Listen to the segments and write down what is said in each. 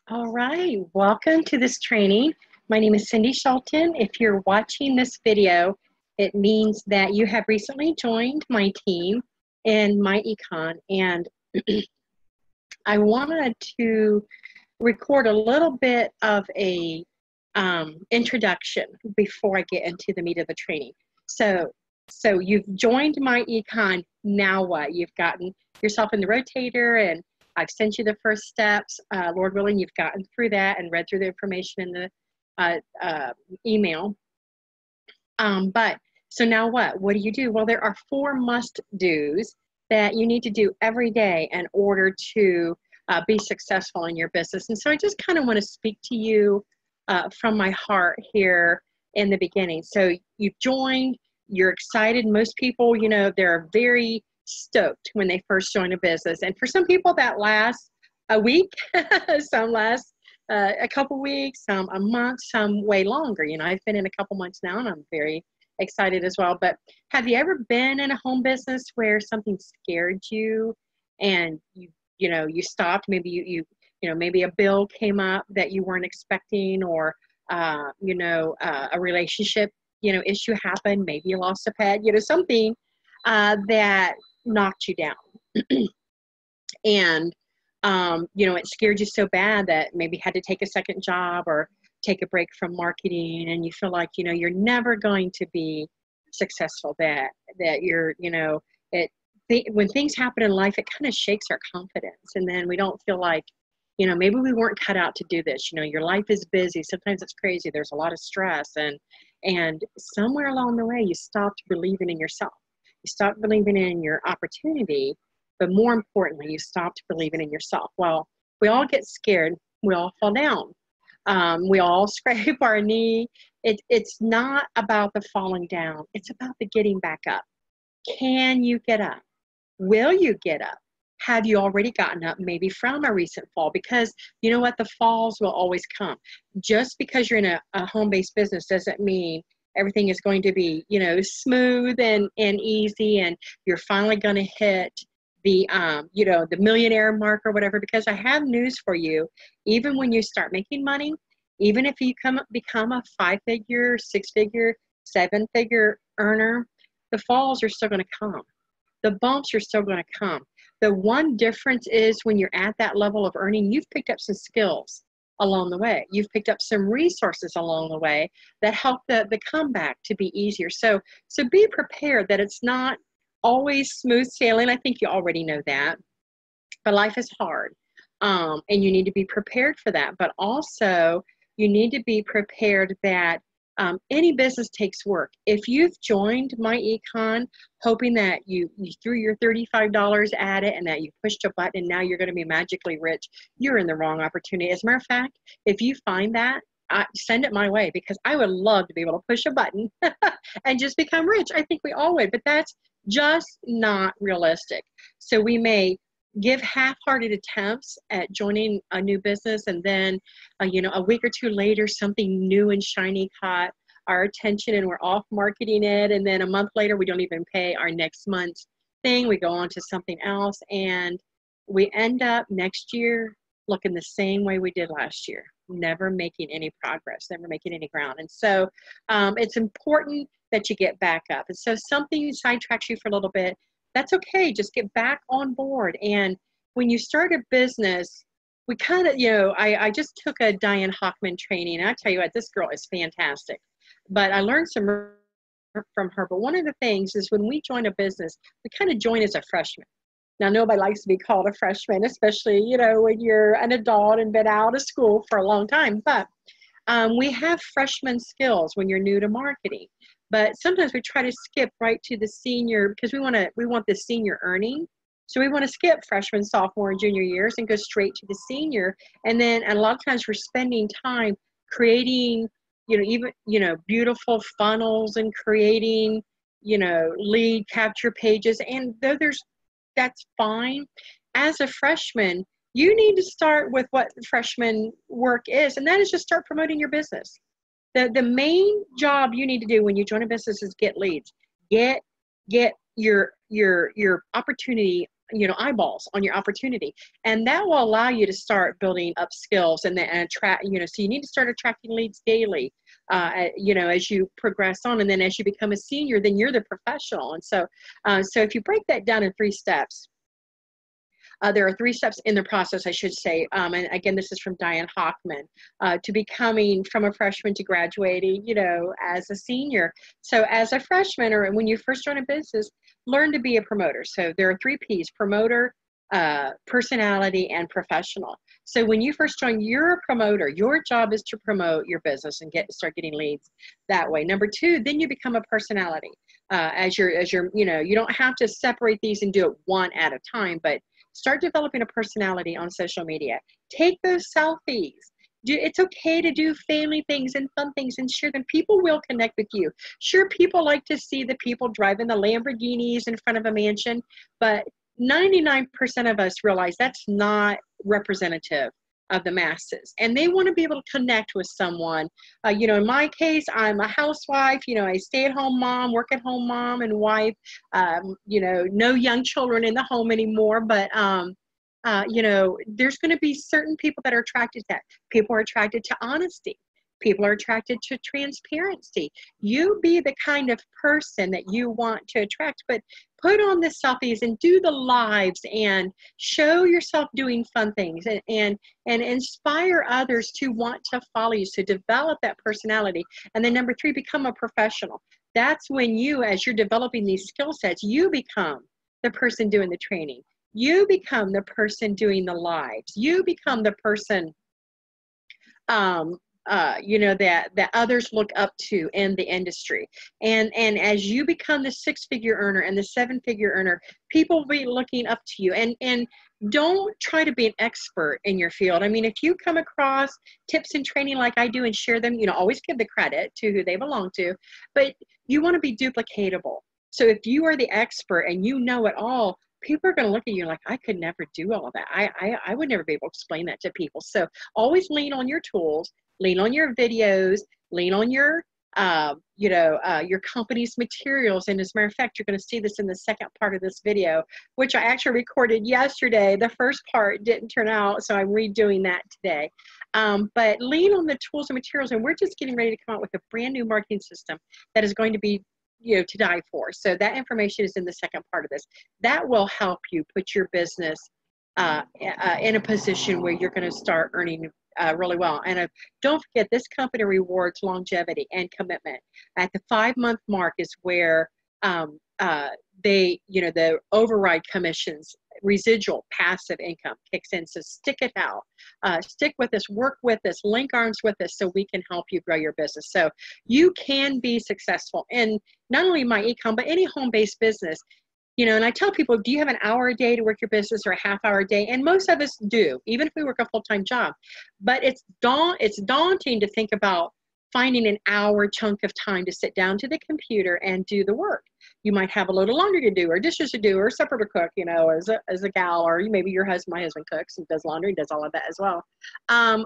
All right, welcome to this training. My name is Cyndie Shelton. If you're watching this video, it means that you have recently joined my team in MyEcon, and I wanted to record a little bit of a introduction before I get into the meat of the training. So you've joined MyEcon. Now what? You've gotten yourself in the Rotator, and I've sent you the first steps. Lord willing, you've gotten through that and read through the information in the email. So now what? What do you do? Well, there are 4 must-dos that you need to do every day in order to be successful in your business. And so I just kind of want to speak to you from my heart here in the beginning. So you've joined, you're excited. Most people, you know, they're very stoked when they first join a business. And for some people that lasts a week, some last a couple weeks, some a month, some way longer. You know, I've been in a couple months now and I'm very excited as well. But have you ever been in a home business where something scared you and you stopped? Maybe maybe a bill came up that you weren't expecting, or a relationship issue happened. Maybe you lost a pet. Something that knocked you down. And it scared you so bad that maybe had to take a second job or take a break from marketing, and you feel like you're never going to be successful, that you're when things happen in life, it kind of shakes our confidence, and then we don't feel like maybe we weren't cut out to do this. Your life is busy, sometimes it's crazy, there's a lot of stress, and somewhere along the way you stopped believing in yourself, you stopped believing in your opportunity, but more importantly, you stopped believing in yourself. Well, we all get scared, we all fall down, we all scrape our knee. It's not about the falling down, it's about the getting back up. Can you get up? Will you get up? Have you already gotten up maybe from a recent fall? Because you know what, the falls will always come. Just because you're in a home-based business doesn't mean everything is going to be smooth and easy, and you're finally going to hit the the millionaire mark or whatever. Because I have news for you. Even when you start making money, even if you become a 5-figure, 6-figure, 7-figure earner, the falls are still going to come. The bumps are still going to come. The one difference is when you're at that level of earning, you've picked up some skills along the way. You've picked up some resources along the way that help the comeback to be easier. So be prepared that it's not always smooth sailing. I think you already know that. But life is hard. And you need to be prepared for that. But also, you need to be prepared that any business takes work. If you've joined MyEcon hoping that you threw your $35 at it and that you pushed a button and now you're going to be magically rich, you're in the wrong opportunity. As a matter of fact, if you find that, send it my way, because I would love to be able to push a button and just become rich. I think we all would, but that's just not realistic. So we may give half-hearted attempts at joining a new business, and then a week or two later something new and shiny caught our attention and we're off marketing it, and then a month later we don't even pay our next month's thing, we go on to something else, and we end up next year looking the same way we did last year, never making any progress, never making any ground. And so it's important that you get back up. And so something sidetracks you for a little bit, that's okay. Just get back on board. And when you start a business, we kind of, I just took a Diane Hockman training, and I tell you what, this girl is fantastic. But I learned some from her. But one of the things is when we join a business, we kind of join as a freshman. Now, nobody likes to be called a freshman, especially, when you're an adult and been out of school for a long time. But we have freshman skills when you're new to marketing. But sometimes we try to skip right to the senior, because we want the senior earning. So we want to skip freshman, sophomore, and junior years and go straight to the senior. And then a lot of times we're spending time creating, beautiful funnels and creating, lead capture pages. And though that's fine, as a freshman, you need to start with what freshman work is, and that is just start promoting your business. The main job you need to do when you join a business is get leads. Get your opportunity eyeballs on your opportunity. And that will allow you to start building up skills and then attract, so you need to start attracting leads daily, as you progress on. And then as you become a senior, then you're the professional. And so if you break that down in 3 steps, there are 3 steps in the process, I should say. And again, this is from Diane Hockman, to becoming from a freshman to graduating, as a senior. So as a freshman, or when you first join a business, learn to be a promoter. So there are 3 P's: promoter, personality, and professional. So when you first join, you're a promoter. Your job is to promote your business and start getting leads that way. Number 2, then you become a personality. As you're, you don't have to separate these and do it one at a time, but start developing a personality on social media. Take those selfies. It's okay to do family things and fun things and share them. People will connect with you. Sure, people like to see the people driving the Lamborghinis in front of a mansion, but 99% of us realize that's not representative of the masses. And they want to be able to connect with someone. In my case, I'm a housewife, a stay-at-home mom, work-at-home mom and wife, no young children in the home anymore, but there's going to be certain people that are attracted to that. People are attracted to honesty. People are attracted to transparency. You be the kind of person that you want to attract, but put on the selfies and do the lives and show yourself doing fun things and inspire others to want to follow you. So develop that personality. And then number 3, become a professional. That's when you, as you're developing these skill sets, you become the person doing the training. You become the person doing the lives. You become the person that others look up to in the industry. And as you become the 6-figure earner and the 7-figure earner, people will be looking up to you. And don't try to be an expert in your field. I mean, if you come across tips and training like I do and share them, always give the credit to who they belong to, but you want to be duplicatable. So if you are the expert and you know it all, people are going to look at you like, I could never do all of that. I would never be able to explain that to people. So always lean on your tools, lean on your videos, lean on your company's materials. And as a matter of fact, you're going to see this in the second part of this video, which I actually recorded yesterday. The first part didn't turn out, so I'm redoing that today. But lean on the tools and materials, and we're just getting ready to come out with a brand new marketing system that is going to be to die for. So that information is in the second part of this. That will help you put your business in a position where you're going to start earning really well. And don't forget, this company rewards longevity and commitment. At the 5-month mark is where the override commissions, residual passive income kicks in. So stick it out. Stick with us, work with us, link arms with us so we can help you grow your business. So you can be successful in not only MyEcon, but any home-based business. And I tell people, do you have an hour a day to work your business or a half hour a day? And most of us do, even if we work a full-time job. But it's daunting to think about finding an hour chunk of time to sit down to the computer and do the work. You might have a little laundry to do, or dishes to do, or supper to cook, as a gal, or maybe my husband cooks and does laundry, does all of that as well.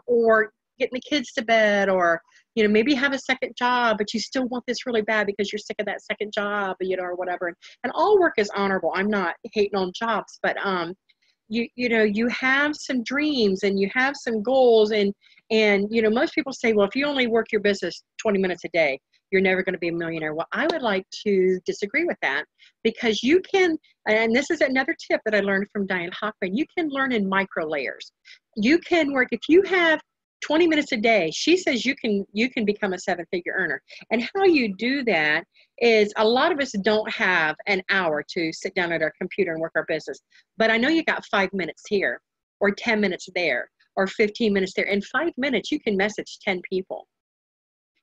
Or getting the kids to bed, or maybe you have a second job, but you still want this really bad because you're sick of that second job, or whatever. And all work is honorable. I'm not hating on jobs, but you have some dreams and you have some goals, and most people say, well, if you only work your business 20 minutes a day, you're never going to be a millionaire. Well, I would like to disagree with that, because you can, and this is another tip that I learned from Diane Hockman, you can learn in micro layers. You can work, if you have 20 minutes a day, she says you can become a 7-figure earner. And how you do that is, a lot of us don't have an hour to sit down at our computer and work our business. But I know you got 5 minutes here, or 10 minutes there, or 15 minutes there. In 5 minutes, you can message 10 people.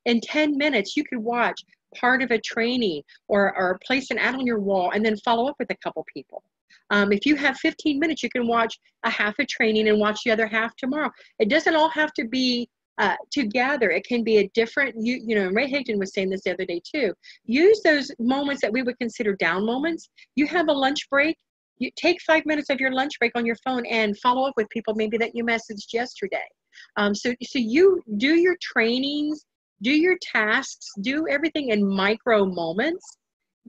In 10 minutes, you could watch part of a training or place an ad on your wall and then follow up with a couple people. If you have 15 minutes, you can watch a half a training and watch the other half tomorrow. It doesn't all have to be together. It can be a different, Ray Higdon was saying this the other day too. Use those moments that we would consider down moments. You have a lunch break. You take 5 minutes of your lunch break on your phone and follow up with people maybe that you messaged yesterday. So you do your trainings, do your tasks, do everything in micro moments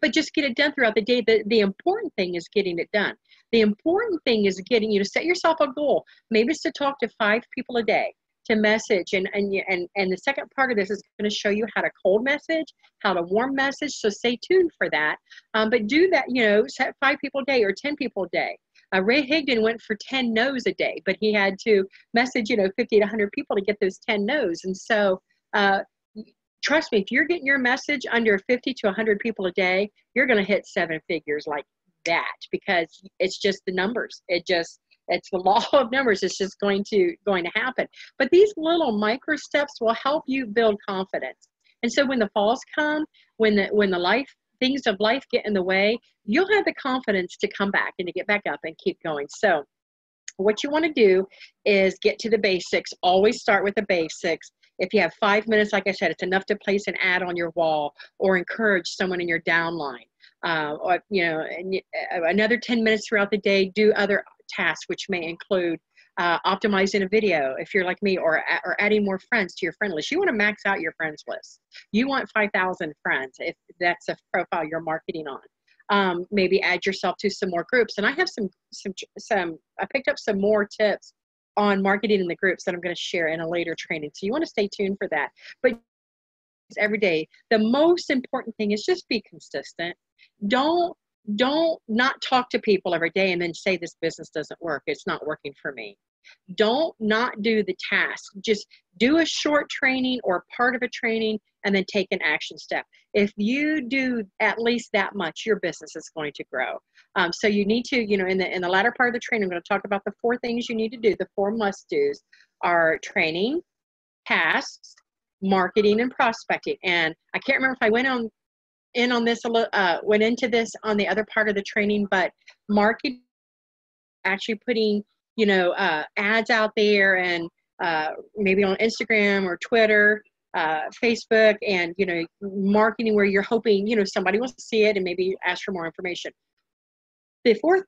but just get it done throughout the day. The important thing is getting it done. The important thing is getting you to set yourself a goal. Maybe it's to talk to 5 people a day, to message. And the second part of this is going to show you how to cold message, how to warm message. So stay tuned for that. But do that, set 5 people a day or 10 people a day. Ray Higdon went for 10 no's a day, but he had to message, 50 to 100 people to get those 10 no's. And so, trust me, if you're getting your message under 50 to 100 people a day, you're going to hit 7 figures like that, because it's just the numbers. It's the law of numbers. It's just going to happen. But these little micro steps will help you build confidence. And so when the falls come, when the things of life get in the way, you'll have the confidence to come back and to get back up and keep going. So what you want to do is get to the basics. Always start with the basics. If you have 5 minutes, like I said, it's enough to place an ad on your wall or encourage someone in your downline. Or another 10 minutes throughout the day, do other tasks, which may include optimizing a video, if you're like me, or adding more friends to your friend list. You want to max out your friends list. You want 5,000 friends if that's a profile you're marketing on. Maybe add yourself to some more groups. And I have I picked up some more tips on marketing in the groups that I'm going to share in a later training. So you want to stay tuned for that. But every day, the most important thing is just be consistent. Don't not talk to people every day and then say this business doesn't work. It's not working for me. Don't not do the task. Just do a short training or part of a training and then take an action step. If you do at least that much, your business is going to grow. So you need to, in the latter part of the training, I'm going to talk about the 4 things you need to do. The 4 must-dos are training, tasks, marketing, and prospecting. And I can't remember if I went into this on the other part of the training, but marketing, actually putting, ads out there, and maybe on Instagram or Twitter, Facebook, and, marketing where you're hoping, somebody will see it and maybe ask for more information. The fourth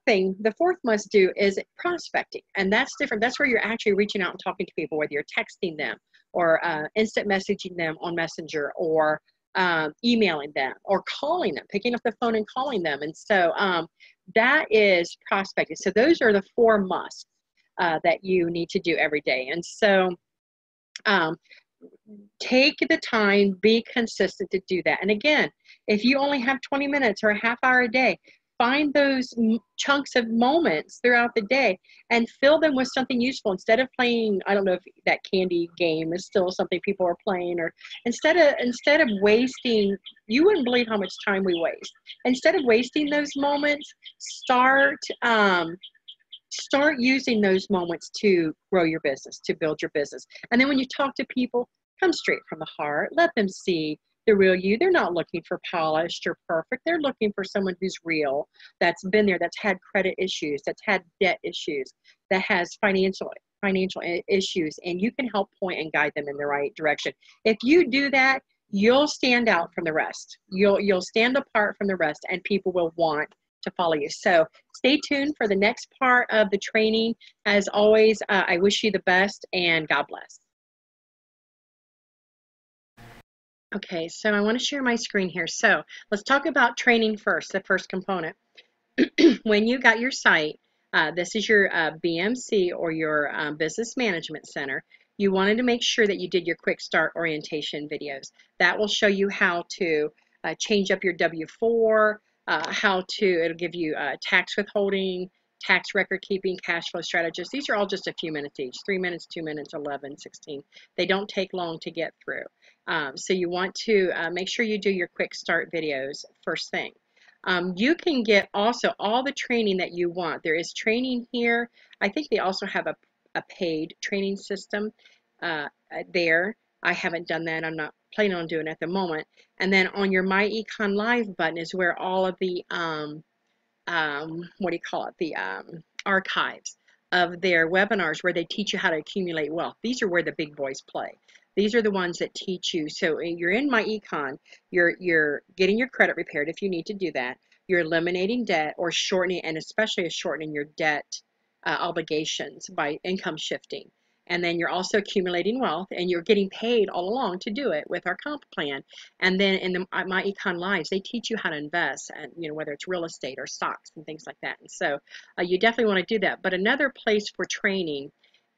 must do is prospecting. And that's different. That's where you're actually reaching out and talking to people, whether you're texting them or instant messaging them on Messenger, or emailing them, or calling them, picking up the phone and calling them. And so that is prospecting. So those are the 4 musts that you need to do every day. And so take the time, be consistent to do that. And again, if you only have 20 minutes or a half hour a day, find those chunks of moments throughout the day and fill them with something useful. Instead of playing, I don't know if that candy game is still something people are playing, or instead of wasting, you wouldn't believe how much time we waste. Instead of wasting those moments, start using those moments to grow your business, to build your business. And then when you talk to people, come straight from the heart. Let them see the real you. They're not looking for polished or perfect. They're looking for someone who's real, that's been there, that's had credit issues, that's had debt issues, that has financial issues, and you can help point and guide them in the right direction. If you do that, you'll stand out from the rest. You'll stand apart from the rest, and people will want to follow you. So stay tuned for the next part of the training. As always, I wish you the best, and God bless. Okay, so I want to share my screen here. So let's talk about training first, the first component. When you got your site, this is your BMC, or your Business Management Center. You wanted to make sure that you did your quick start orientation videos. That will show you how to change up your W-4, it'll give you tax withholding, tax record keeping, cash flow strategist. These are all just a few minutes each, 3 minutes, 2 minutes, 11, 16. They don't take long to get through. So you want to make sure you do your quick start videos first thing. You can get also all the training that you want. There is training here. I think they also have a paid training system there. I haven't done that. I'm not planning on doing it at the moment. And then on your MyEcon Live button is where all of the archives of their webinars, where they teach you how to accumulate wealth. These are where the big boys play. These are the ones that teach you. So you're in MyEcon, you're getting your credit repaired if you need to do that. You're eliminating debt, or shortening, and especially shortening your debt obligations by income shifting. And then you're also accumulating wealth, and you're getting paid all along to do it with our comp plan. And then in the MyEcon Lives, they teach you how to invest, and whether it's real estate or stocks and things like that. And so you definitely want to do that. But another place for training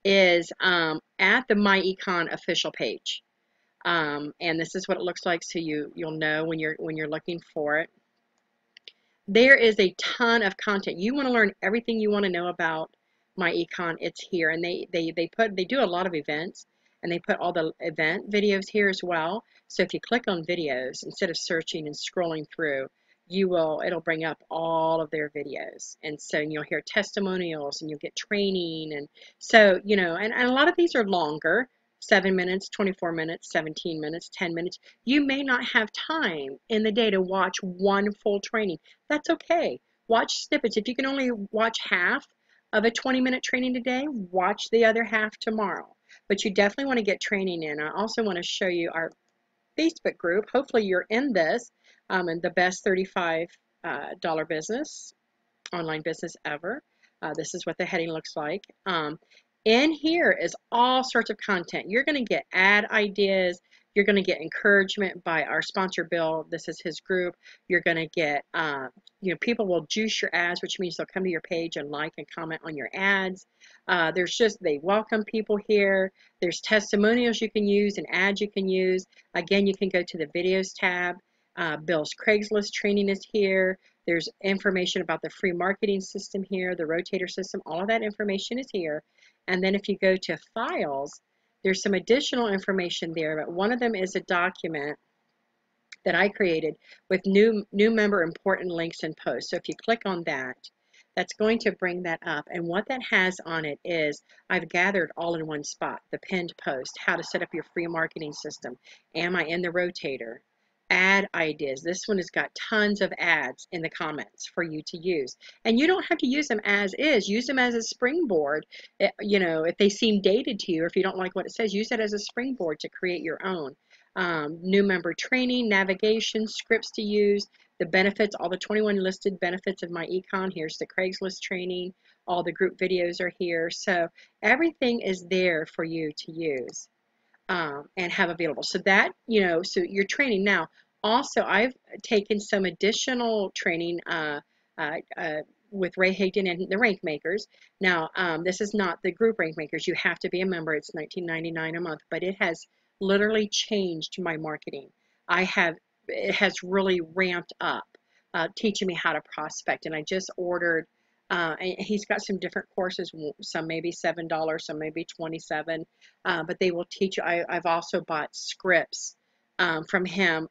is at the MyEcon official page. And this is what it looks like, so you'll know when you're looking for it. There is a ton of content. You want to learn everything you want to know about MyEcon, it's here. And they do a lot of events, and they put all the event videos here as well. So if you click on videos, instead of searching and scrolling through, it'll bring up all of their videos. And so you'll hear testimonials, and you'll get training. And so, and a lot of these are longer, 7 minutes, 24 minutes, 17 minutes, 10 minutes. You may not have time in the day to watch one full training. That's okay. Watch snippets. If you can only watch half of a 20-minute training today, watch the other half tomorrow. But you definitely want to get training in. I also want to show you our Facebook group. Hopefully you're in this, and the best $35 business, online business ever. This is what the heading looks like. In here is all sorts of content. You're going to get ad ideas. You're going to get encouragement by our sponsor, Bill. This is his group. You're going to get, people will juice your ads, which means they'll come to your page and like and comment on your ads. They welcome people here. There's testimonials you can use and ads you can use. Again, you can go to the videos tab. Bill's Craigslist training is here. There's information about the free marketing system here, the Rotator system. All of that information is here. And then if you go to files, there's some additional information there, but one of them is a document that I created with new member important links and posts. So if you click on that, that's going to bring that up. And what that has on it is I've gathered all in one spot: the pinned post, how to set up your free marketing system, am I in the Rotator, ad ideas. This one has got tons of ads in the comments for you to use. And you don't have to use them as is. Use them as a springboard. If they seem dated to you, or if you don't like what it says, use it as a springboard to create your own. New member training, navigation, scripts to use, the benefits, all the 21 listed benefits of MyEcon. Here's the Craigslist training. All the group videos are here. So everything is there for you to use and have available. So that, so you're training now. Also, I've taken some additional training with Ray Higdon and the Rank Makers. Now, this is not the group Rank Makers. You have to be a member. It's $19.99 a month, but it has literally changed my marketing. It has really ramped up, teaching me how to prospect. And I just ordered, and he's got some different courses. Some maybe $7, some maybe $27, but they will teach you. I've also bought scripts from him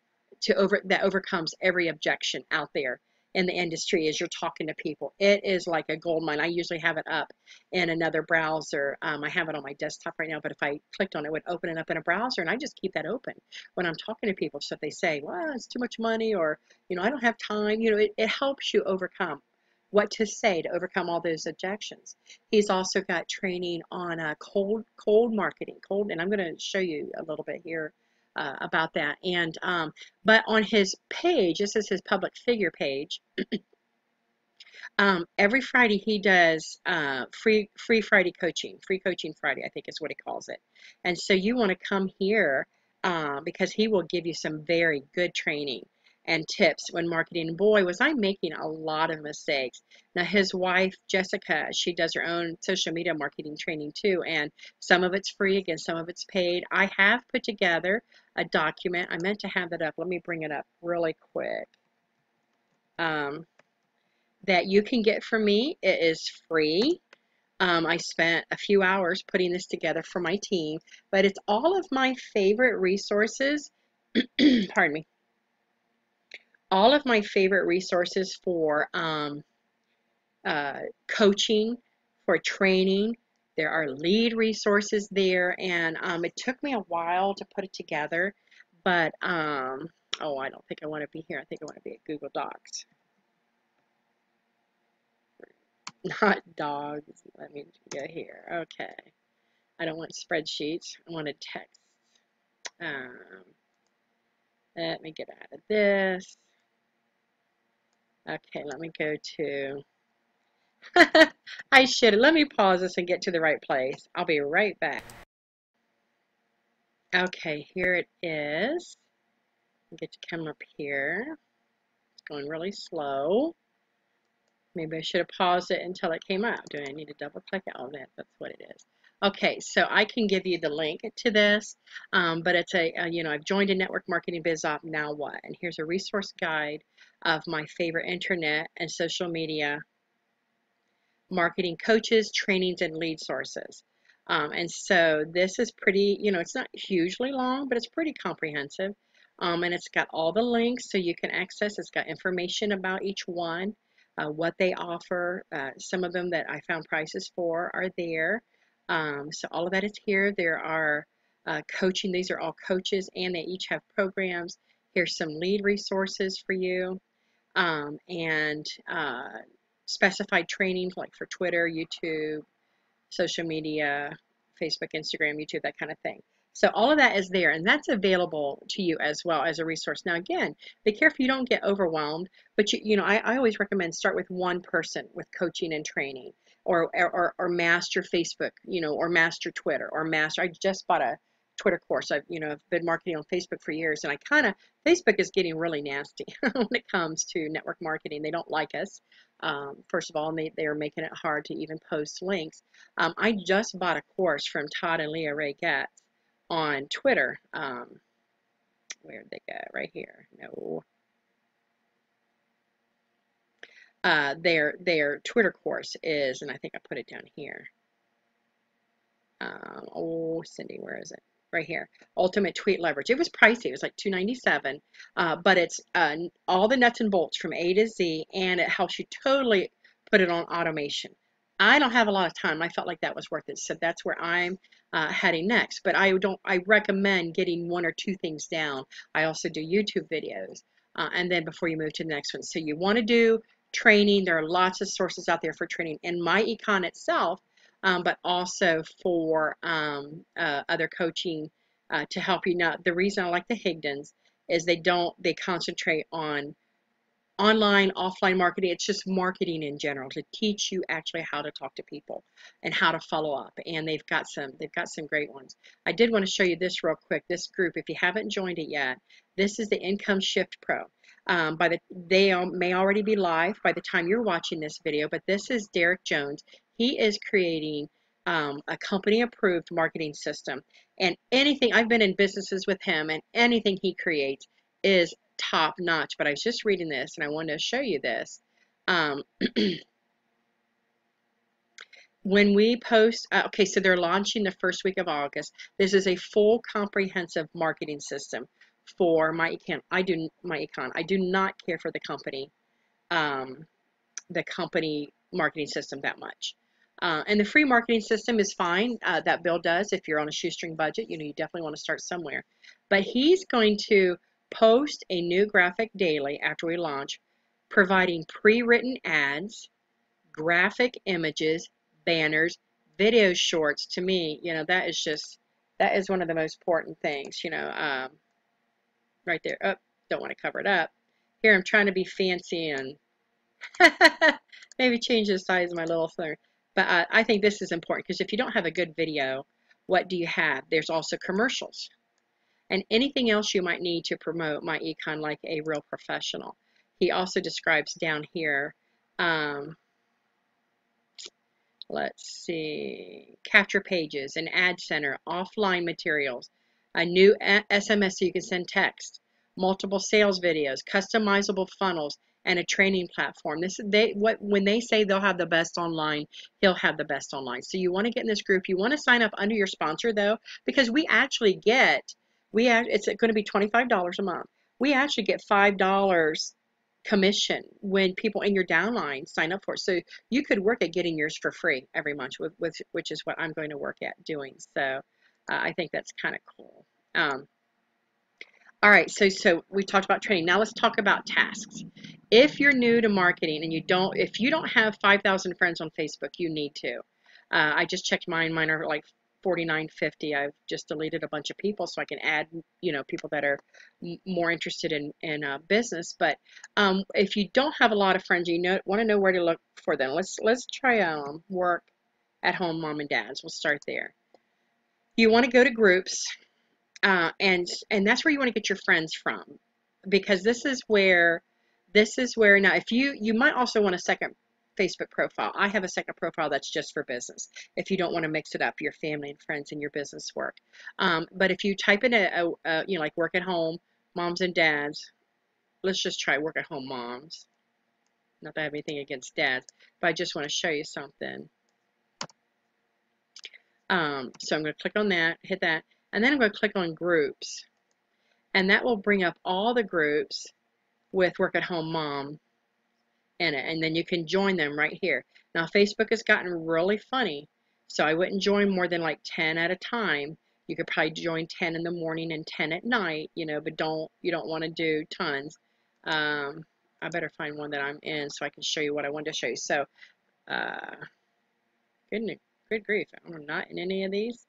that overcomes every objection out there in the industry as you're talking to people. It is like a gold mine. I usually have it up in another browser. I have it on my desktop right now, but if I clicked on it, it would open it up in a browser, and I just keep that open when I'm talking to people. So if they say, well, it's too much money, or, I don't have time, it helps you overcome what to say to overcome all those objections. He's also got training on cold marketing, and I'm going to show you a little bit here about that. And but on his page, this is his public figure page. Every Friday he does free Friday coaching, free coaching Friday, I think is what he calls it. And so you want to come here because he will give you some very good training and tips when marketing. Boy, was I making a lot of mistakes. Now his wife, Jessica, she does her own social media marketing training too, and some of it's free, again, some of it's paid. I have put together a document. I meant to have that up. Let me bring it up really quick. That you can get from me. It is free. I spent a few hours putting this together for my team, but it's all of my favorite resources. Pardon me. All of my favorite resources for coaching, for training. There are lead resources there, and it took me a while to put it together, but oh, I don't think I want to be here. I think I want to be at Google Docs. Not dogs. Let me go here. Okay. I don't want spreadsheets. I want a text. Let me get out of this. Okay, let me go to, I should. Let me pause this and get to the right place. I'll be right back. Okay, here it is. Get to come up here. It's going really slow. Maybe I should have paused it until it came up. Do I need to double click it? Oh, that's what it is. Okay, so I can give you the link to this, but it's you know, I've joined a network marketing biz op, now what? And here's a resource guide of my favorite internet and social media marketing coaches, trainings, and lead sources. And so this is pretty, you know, it's not hugely long, but it's pretty comprehensive. And it's got all the links so you can access. It's got information about each one, what they offer. Some of them that I found prices for are there. So all of that is here. There are coaching. These are all coaches, and they each have programs. Here's some lead resources for you. And specified trainings like for Twitter, YouTube, social media, Facebook, Instagram, YouTube, that kind of thing. So all of that is there, and that's available to you as well as a resource. Now, again, be careful you don't get overwhelmed, but you know, I always recommend start with one person with coaching and training, or master Facebook, you know, or master Twitter, or master. I just bought a Twitter course. I've, you know, I've been marketing on Facebook for years, and Facebook is getting really nasty when it comes to network marketing. They don't like us, first of all, and they are making it hard to even post links. I just bought a course from Todd and Leah Ray Getz on Twitter. Where'd they go? Right here. No. Their Twitter course is, and I think I put it down here. Oh, Cyndie, where is it? Right here. Ultimate Tweet Leverage. It was pricey. It was like $297, but it's all the nuts and bolts from A to Z, and it helps you totally put it on automation. I don't have a lot of time. I felt like that was worth it, so that's where I'm heading next. But I recommend getting one or two things down. I also do YouTube videos, and then before you move to the next one. So you want to do training. There are lots of sources out there for training. In MyEcon itself, but also for other coaching to help you. Now, the reason I like the Higdons is they concentrate on online, offline marketing. It's just marketing in general to teach you actually how to talk to people and how to follow up. And they've got some great ones. I did want to show you this real quick. This group, if you haven't joined it yet, this is the Income Shift Pro. They may already be live by the time you're watching this video, but this is Derek Jones. He is creating a company-approved marketing system, and anything, I've been in businesses with him, and anything he creates is top notch. But I was just reading this, and I wanted to show you this. When we post, okay, so they're launching the first week of August. This is a full comprehensive marketing system for MyEcon. I do not care for the company marketing system that much. And the free marketing system is fine. That Bill does. If you're on a shoestring budget, you know, you definitely want to start somewhere. But he's going to post a new graphic daily after we launch, providing pre-written ads, graphic images, banners, video shorts. To me, you know, that is one of the most important things, you know, right there. Oh, don't want to cover it up. Here I'm trying to be fancy and maybe change the size of my little thing. But I think this is important because if you don't have a good video, what do you have? There's also commercials and anything else you might need to promote MyEcon like a real professional. He also describes down here, let's see, capture pages, an ad center, offline materials, a new SMS so you can send text, multiple sales videos, customizable funnels, and a training platform. When they say they'll have the best online, he'll have the best online. So you want to get in this group. You want to sign up under your sponsor though, because it's going to be $25 a month. We actually get $5 commission when people in your downline sign up for it. So you could work at getting yours for free every month, which is what I'm going to work at doing. So I think that's kind of cool. All right, so we talked about training. Now let's talk about tasks. If you're new to marketing and if you don't have 5,000 friends on Facebook, you need to. I just checked mine. Mine are like $49.50. I've just deleted a bunch of people so I can add, people that are more interested in business. But if you don't have a lot of friends, want to know where to look for them. Let's try work at home mom and dads. We'll start there. You want to go to groups, and that's where you want to get your friends from, because this is where now, if you might also want a second Facebook profile. I have a second profile that's just for business. If you don't want to mix it up, your family and friends and your business work. But if you type in like work at home moms and dads, let's just try work at home moms. Not that I have anything against dads, but I just want to show you something. So I'm going to click on that, hit that, and then I'm going to click on groups, and that will bring up all the groups with work at home mom in it, and then you can join them right here. Now Facebook has gotten really funny, so I wouldn't join more than like 10 at a time. You could probably join 10 in the morning and 10 at night, but you don't want to do tons. I better find one that I'm in so I can show you what I wanted to show you. So good grief, I'm not in any of these.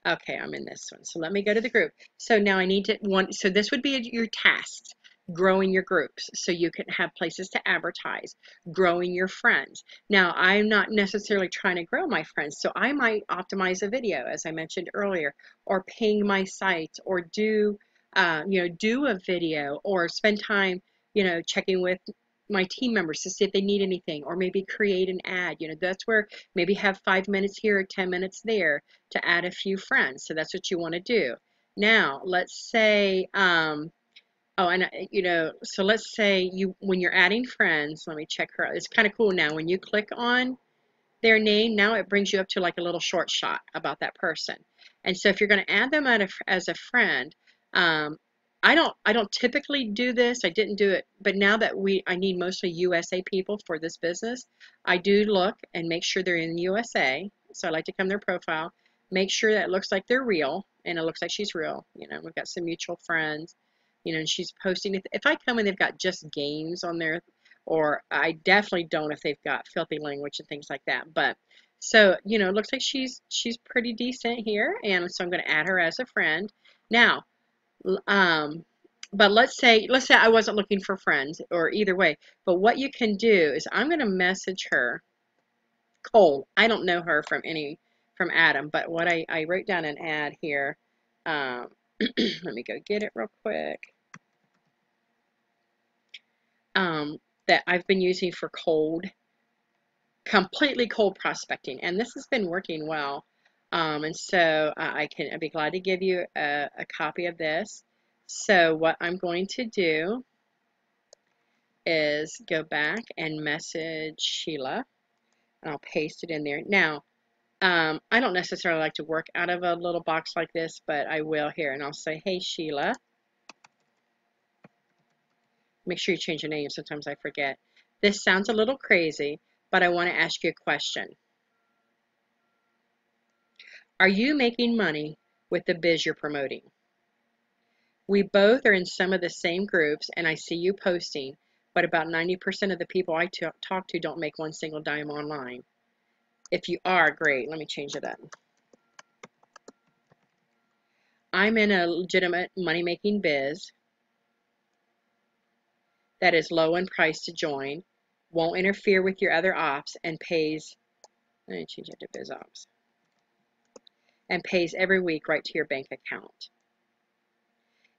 Okay, I'm in this one. So let me go to the group. So now I need so this would be your tasks. Growing your groups so you can have places to advertise, growing your friends. Now, I'm not necessarily trying to grow my friends, so I might optimize a video, as I mentioned earlier, or ping my sites, or do a video, or spend time, checking with my team members to see if they need anything, or maybe create an ad. That's where maybe have 5 minutes here or 10 minutes there to add a few friends. So that's what you want to do. Now, let's say, oh, and so let's say when you're adding friends, let me check her out. It's kind of cool now. When you click on their name, now it brings you up to like a little short shot about that person. And so if you're going to add them as a friend, I don't typically do this. I didn't do it, but now that I need mostly USA people for this business, I do look and make sure they're in USA. So I like to come to their profile, make sure that it looks like they're real, and it looks like she's real. We've got some mutual friends. And she's posting. If I come and they've got just games on there, or I definitely don't if they've got filthy language and things like that. But so, it looks like she's pretty decent here, and so I'm going to add her as a friend. Now, but let's say I wasn't looking for friends, or either way. But what you can do is I'm going to message her cold. I don't know her from Adam, but what I wrote down an ad here. Let me go get it real quick. That I've been using for completely cold prospecting, and this has been working well. And so I'd be glad to give you a copy of this. So what I'm going to do is go back and message Sheila, and I'll paste it in there. Now, I don't necessarily like to work out of a little box like this, but I will here, and I'll say, hey, Sheila. Make sure you change your name. Sometimes I forget. This sounds a little crazy, but I want to ask you a question. Are you making money with the biz you're promoting? We both are in some of the same groups, and I see you posting, but about 90% of the people I talk to don't make one single dime online. If you are, great. Let me change it up. I'm in a legitimate money-making biz that is low in price to join, won't interfere with your other ops, and pays, let me change it to biz ops, and pays every week right to your bank account.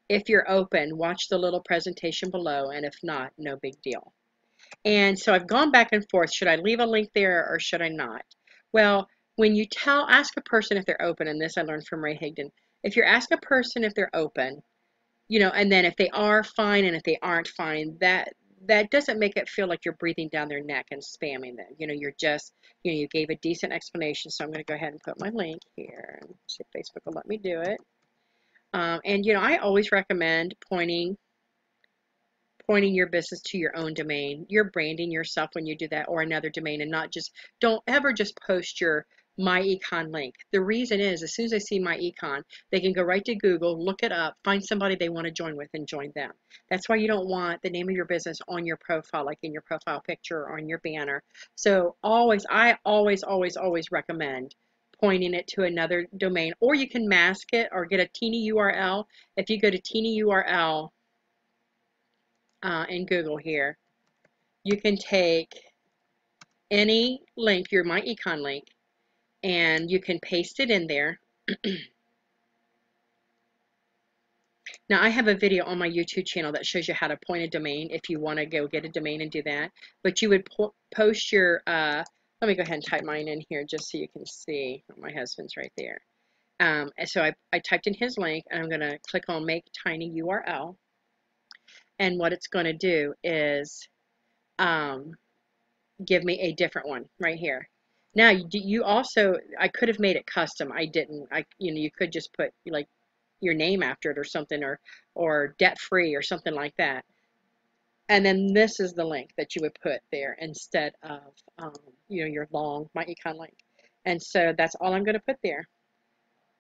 If you're open, watch the little presentation below, and if not, no big deal. And so I've gone back and forth. Should I leave a link there or should I not? Well, when you ask a person if they're open, and this I learned from Ray Higdon, if you ask a person if they're open, and then if they are, fine, and if they aren't, fine, that doesn't make it feel like you're breathing down their neck and spamming them. You're just, you gave a decent explanation. So I'm going to go ahead and put my link here and see if Facebook will let me do it. And I always recommend pointing your business to your own domain. You're branding yourself when you do that, or another domain, and don't ever just post your MyEcon link. The reason is, as soon as they see MyEcon, they can go right to Google, look it up, find somebody they want to join with, and join them. That's why you don't want the name of your business on your profile, like in your profile picture or on your banner. So I always recommend pointing it to another domain, or you can mask it or get a teeny URL. If you go to teeny URL in Google here, you can take any link, your MyEcon link, and you can paste it in there. Now, I have a video on my YouTube channel that shows you how to point a domain if you want to go get a domain and do that. But you would post your, let me go ahead and type mine in here just so you can see. My husband's right there. And so I typed in his link, and I'm going to click on Make Tiny URL. And what it's going to do is give me a different one right here. Now, you also, I could have made it custom. I didn't. You could just put like your name after it or something, or debt free or something like that. And then this is the link that you would put there instead of your long MyEcon link. And so that's all I'm going to put there.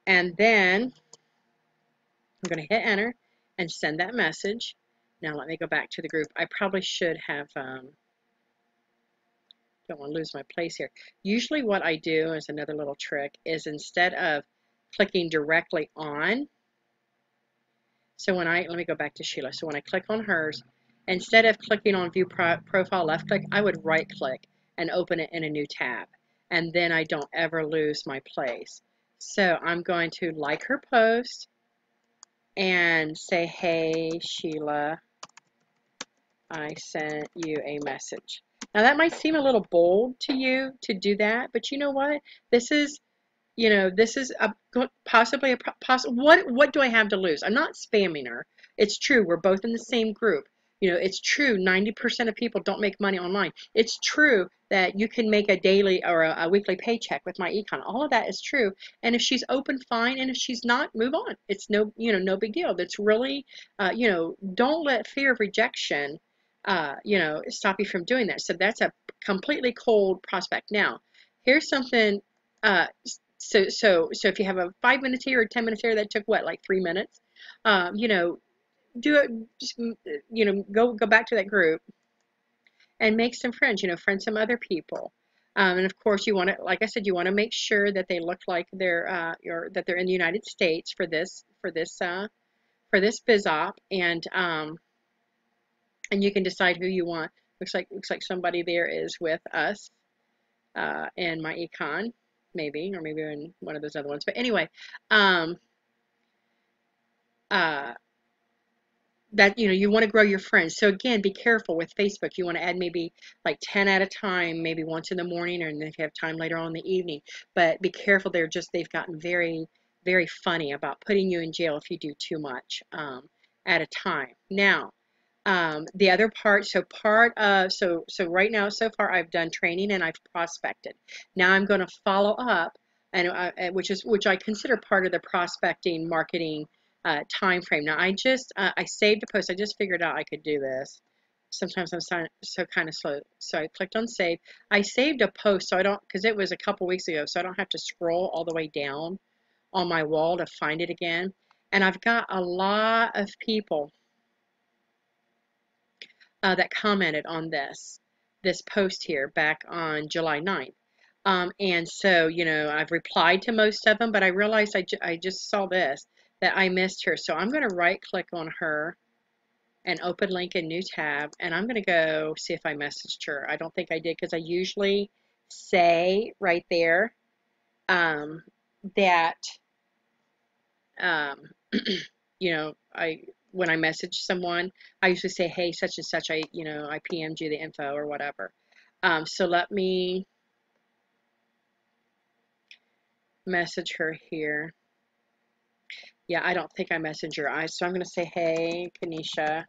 And then I'm going to hit enter and send that message. Now let me go back to the group. I probably should have don't want to lose my place here. Usually what I do is another little trick is instead of clicking directly on, so when let me go back to Sheila. So when I click on hers, instead of clicking on view profile left click, I would right click and open it in a new tab. And then I don't ever lose my place. So I'm going to like her post and say, hey, Sheila, I sent you a message. Now that might seem a little bold to you to do that, but you know what? This is possibly a what do I have to lose? I'm not spamming her. It's true. We're both in the same group. It's true 90% of people don't make money online. It's true that you can make a daily or a weekly paycheck with MyEcon. All of that is true. And if she's open, fine. And if she's not, move on. It's no big deal. That's really, don't let fear of rejection, stop you from doing that. So that's a completely cold prospect. Now, here's something, so if you have a 5 minutes here or 10 minutes here, that took what, like 3 minutes? Do it. Just go back to that group and make some friends. Friend some other people. And of course, you want to, like I said, you want to make sure that they look like they're that they're in the United States for this biz op, and you can decide who you want. Looks like somebody there is with us in MyEcon. Maybe, or maybe in one of those other ones. But anyway, that you want to grow your friends. So again, be careful with Facebook. You want to add maybe like 10 at a time, maybe once in the morning, or if you have time later on in the evening. But be careful. They've gotten very, very funny about putting you in jail if you do too much at a time. Now, the other part, so right now, so far I've done training and I've prospected. Now I'm going to follow up, and which I consider part of the prospecting marketing time frame. Now I saved a post. I just figured out I could do this. Sometimes I'm so kind of slow. So I clicked on save. I saved a post so I don't, because it was a couple weeks ago, so I don't have to scroll all the way down on my wall to find it again. And I've got a lot of people that commented on this post here back on July 9th. And so, I've replied to most of them, but I realized I just saw this, that I missed her. So I'm going to right click on her and open link in new tab. And I'm going to go see if I messaged her. I don't think I did, because I usually say right there that, when I message someone, I usually say, hey, such and such, I PM'd you the info or whatever. So let me message her here. Yeah, I don't think I messaged her. So I'm going to say, hey, Kanisha,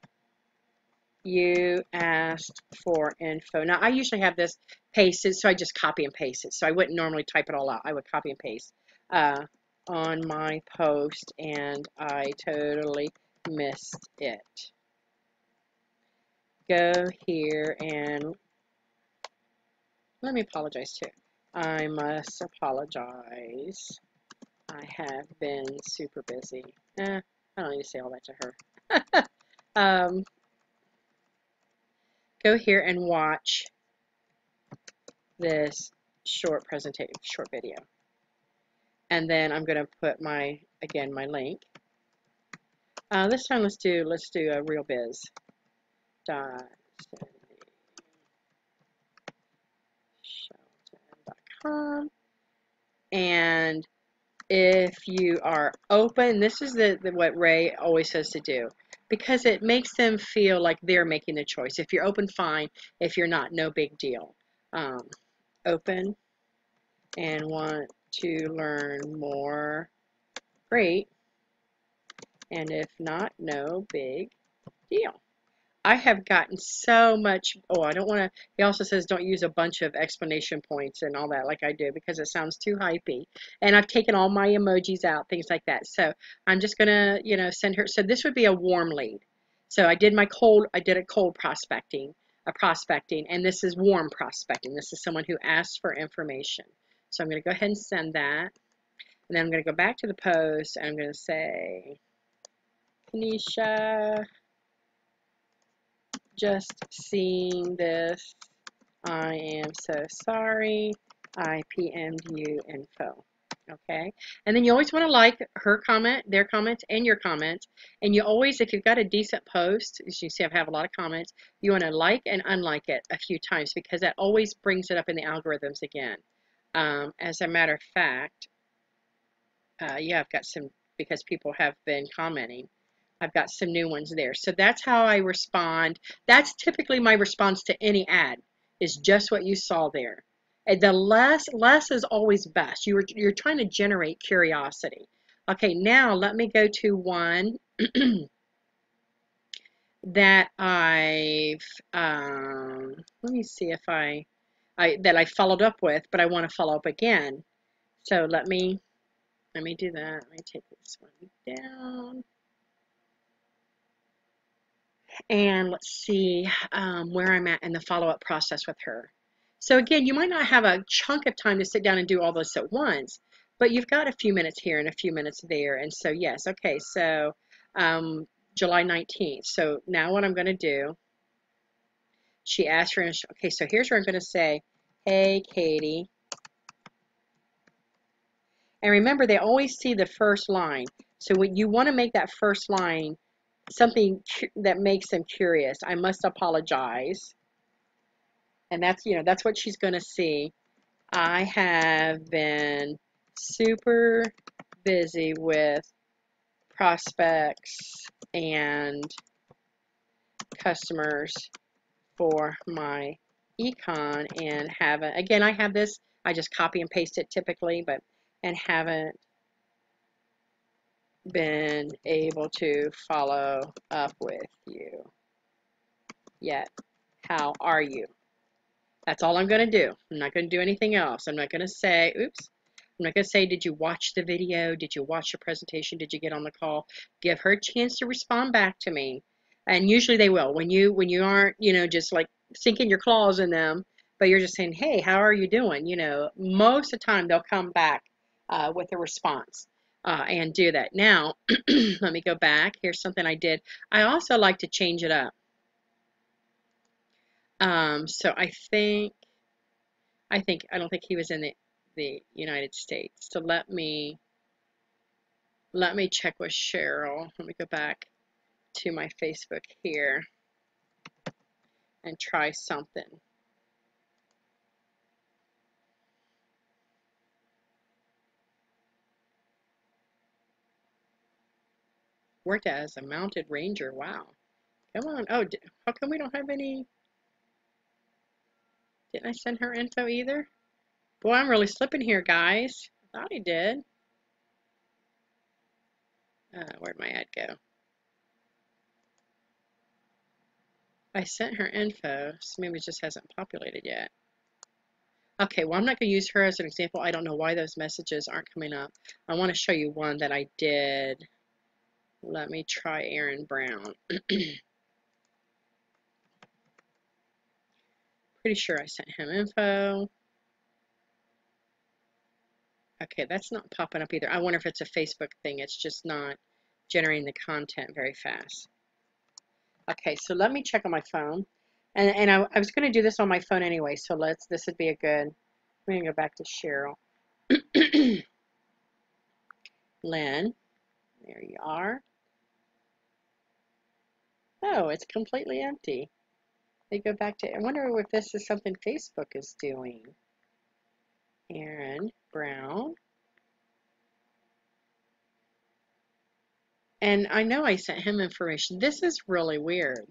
you asked for info. Now, I usually have this pasted, so I just copy and paste it. So I wouldn't normally type it all out. I would copy and paste on my post, and I totally missed it. Go here and let me apologize too. I must apologize. I have been super busy. I don't need to say all that to her. Go here and watch this short video. And then I'm going to put my, again, my link. This time let's do a real biz. Shelton.com. And if you are open, this is what Ray always says to do, because it makes them feel like they're making the choice. If you're open, fine. If you're not, no big deal. Open and want to learn more, great. And if not, no big deal. I have gotten so much, oh, I don't want to, he also says don't use a bunch of explanation points and all that like I do because it sounds too hypey. And I've taken all my emojis out, things like that. So I'm just going to, you know, send her. So this would be a warm lead. So I did a cold prospecting, and this is warm prospecting. This is someone who asks for information. So I'm going to go ahead and send that. And then I'm going to go back to the post and I'm going to say, Kanisha, just seeing this, I am so sorry. I PM'd you info. Okay. And then you always want to like her comment, their comments, and your comments. And you always, if you've got a decent post, as you see, I have a lot of comments, you want to like and unlike it a few times because that always brings it up in the algorithms again. As a matter of fact, yeah, I've got some, because people have been commenting. I've got some new ones there. So that's how I respond. That's typically my response to any ad, is just what you saw there. And the less is always best. You're trying to generate curiosity. Okay, now let me go to one that I've let me see if that I followed up with, but I want to follow up again. So let me do that. Let me take this one down. And let's see where I'm at in the follow-up process with her. So again, you might not have a chunk of time to sit down and do all this at once, but you've got a few minutes here and a few minutes there. And so yes, okay, so July 19th. So now what I'm going to do, she asked for, okay, so here's where I'm going to say, hey, Katie. And remember, they always see the first line. So when you want to make that first line something that makes them curious. I must apologize. And that's, you know, that's what she's going to see. I have been super busy with prospects and customers for my econ and haven't, again, I have this, I just copy and paste it typically, but, and haven't been able to follow up with you yet. How are you? That's all I'm going to do. I'm not going to do anything else. I'm not going to say, oops, I'm not going to say, did you watch the video? Did you watch the presentation? Did you get on the call? Give her a chance to respond back to me. And usually they will. When you aren't, you know, just like sinking your claws in them, but you're just saying, hey, how are you doing? You know, most of the time they'll come back with a response and do that. Now, let me go back. Here's something I did. I also like to change it up. So I don't think he was in the United States. So let me check with Cheryl. Let me go back to my Facebook here and try something. Worked as a mounted ranger. Wow. Come on. Oh, how come we don't have any? Didn't I send her info either? Boy, I'm really slipping here, guys. I thought he did. Where'd my ad go? I sent her info, so maybe it just hasn't populated yet. Okay, well, I'm not going to use her as an example. I don't know why those messages aren't coming up. I want to show you one that I did. Let me try Aaron Brown. Pretty sure I sent him info. Okay, that's not popping up either. I wonder if it's a Facebook thing. It's just not generating the content very fast. Okay, so let me check on my phone. And I was going to do this on my phone anyway, so this would be a good, we're going to go back to Cheryl. Lynn. There you are. Oh, it's completely empty. They go back to, I wonder if this is something Facebook is doing. Aaron Brown. And I know I sent him information. This is really weird.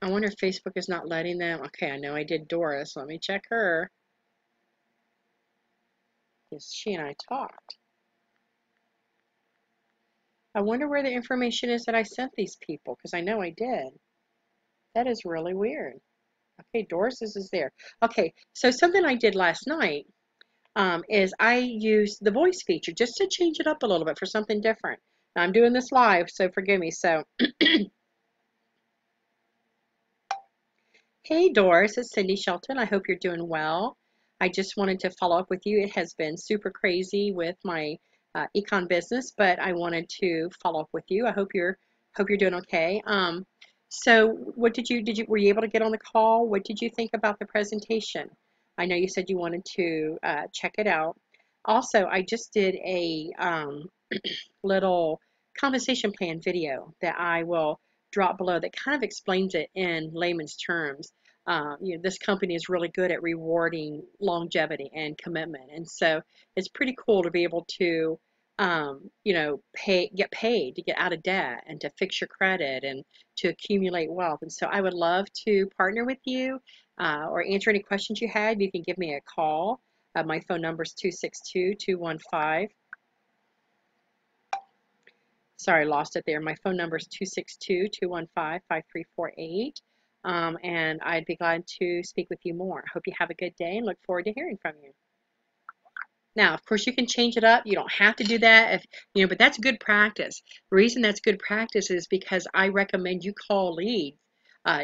I wonder if Facebook is not letting them. Okay, I know I did Doris. Let me check her. Because she and I talked. I wonder where the information is that I sent these people, because I know I did. That is really weird. Okay, Doris's is there. Okay, so something I did last night is I used the voice feature just to change it up a little bit for something different. Now, I'm doing this live, so forgive me. So, hey Doris, it's Cyndie Shelton. I hope you're doing well. I just wanted to follow up with you. It has been super crazy with my econ business, but I wanted to follow up with you. I hope you're doing okay. So what were you able to get on the call? What did you think about the presentation? I know you said you wanted to check it out. Also, I just did a little compensation plan video that I will drop below that kind of explains it in layman's terms. This company is really good at rewarding longevity and commitment, and so it's pretty cool to be able to, get paid to get out of debt and to fix your credit and to accumulate wealth. And so I would love to partner with you or answer any questions you had. You can give me a call. My phone number is 262-215. Sorry, lost it there. My phone number is 262-215-5348. And I'd be glad to speak with you more. Hope you have a good day and look forward to hearing from you. Now, of course, you can change it up. You don't have to do that, but that's good practice. The reason that's good practice is because I recommend you call leads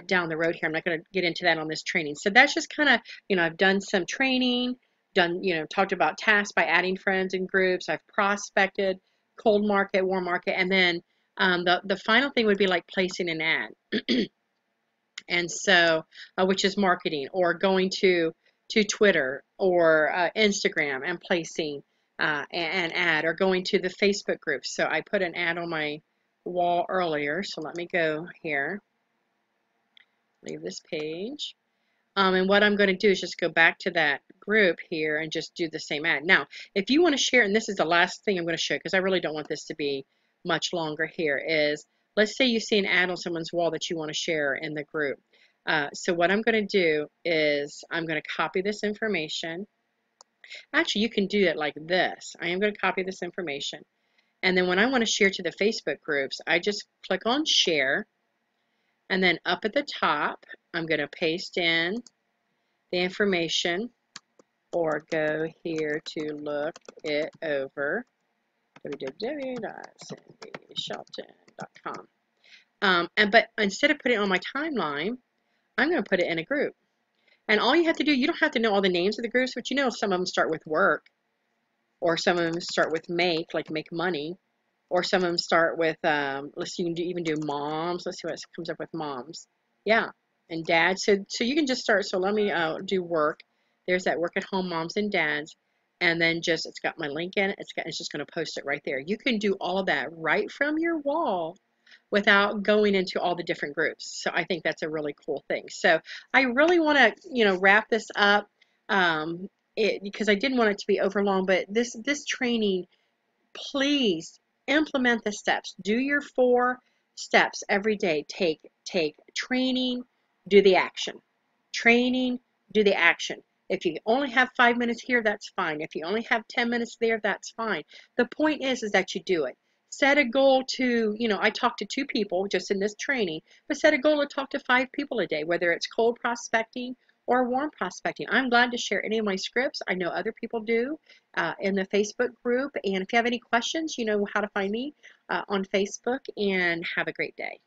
down the road here. I'm not going to get into that on this training. So that's just kind of, I've done some training, talked about tasks by adding friends and groups. I've prospected, cold market, warm market, and then the final thing would be like placing an ad. And so, which is marketing, or going to Twitter or Instagram and placing an ad, or going to the Facebook group. So I put an ad on my wall earlier. So let me go here, leave this page. And what I'm going to do is just go back to that group here and just do the same ad. Now, if you want to share, and this is the last thing I'm going to show because I really don't want this to be much longer here, is let's say you see an ad on someone's wall that you want to share in the group. So what I'm going to do is I'm going to copy this information. Actually, you can do it like this. I am going to copy this information. And then when I want to share to the Facebook groups, I just click on share. And then up at the top, I'm going to paste in the information, or go here to look it over, www.cyndieshelton.com. But instead of putting it on my timeline, I'm going to put it in a group. And all you have to do, you don't have to know all the names of the groups, but some of them start with work, or some of them start with make, like make money, or some of them start with, let's see, you can even do moms. Let's see what comes up with moms. Yeah, and dads. So you can just start. So let me do work. There's that work at home moms and dads. And then it's got my link in it. It's just going to post it right there. You can do all of that right from your wall without going into all the different groups. So I think that's a really cool thing. So I really want to, wrap this up because I didn't want it to be over long, but this training, please implement the steps. Do your 4 steps every day. Take training, do the action. Training, do the action. If you only have 5 minutes here, that's fine. If you only have 10 minutes there, that's fine. The point is that you do it. Set a goal to, I talk to 2 people just in this training, but set a goal to talk to 5 people a day, whether it's cold prospecting or warm prospecting. I'm glad to share any of my scripts. I know other people do in the Facebook group. And if you have any questions, you know how to find me on Facebook, and have a great day.